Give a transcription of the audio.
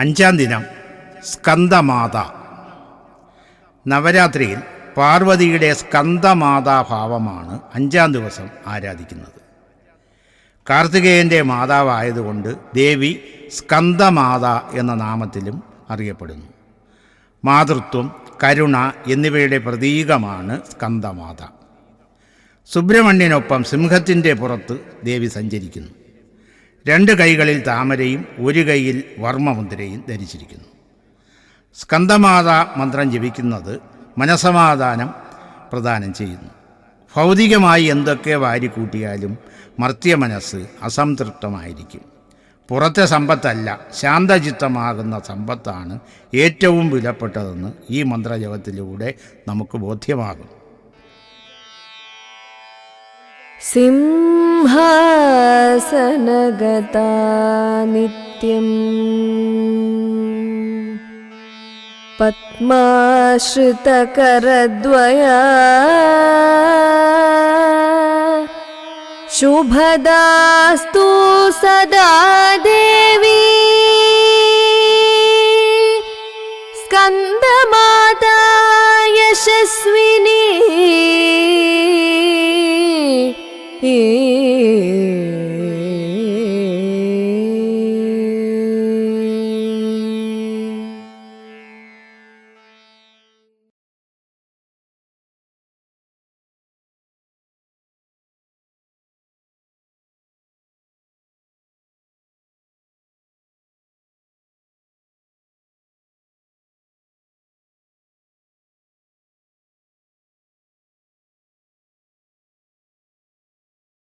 അഞ്ചാം ദിനം സ്കന്ദമാത. നവരാത്രിയിൽ പാർവതിയുടെ സ്കന്ദമാതാഭാവമാണ് അഞ്ചാം ദിവസം ആരാധിക്കുന്നത്. കാർത്തികേയൻ്റെ മാതാവായതുകൊണ്ട് ദേവി സ്കന്ദമാത എന്ന നാമത്തിലും അറിയപ്പെടുന്നു. മാതൃത്വം, കരുണ എന്നിവയുടെ പ്രതീകമാണ് സ്കന്ദമാത. സുബ്രഹ്മണ്യനൊപ്പം സിംഹത്തിൻ്റെ പുറത്ത് ദേവി സഞ്ചരിക്കുന്നു. 2 കൈകളിൽ താമരയും 1 കൈയിൽ വർമ്മമുദ്രയും ധരിച്ചിരിക്കുന്നു. സ്കന്ദമാത മന്ത്രം ജപിക്കുന്നത് മനസമാധാനം പ്രദാനം ചെയ്യുന്നു. ഭൗതികമായി എന്തൊക്കെ വാരിക്കൂട്ടിയാലും മർത്യ മനസ്സ് അസംതൃപ്തമായിരിക്കും. പുറത്തെ സമ്പത്തല്ല, ശാന്തചിത്തമാകുന്ന സമ്പത്താണ് ഏറ്റവും വിലപ്പെട്ടതെന്ന് ഈ മന്ത്രജപത്തിലൂടെ നമുക്ക് ബോധ്യമാകും. സിംഹാസനഗതാ നിത്യം പത്മാശ്രിതകരദ്വയാ ശുഭദാസ്തു സദാ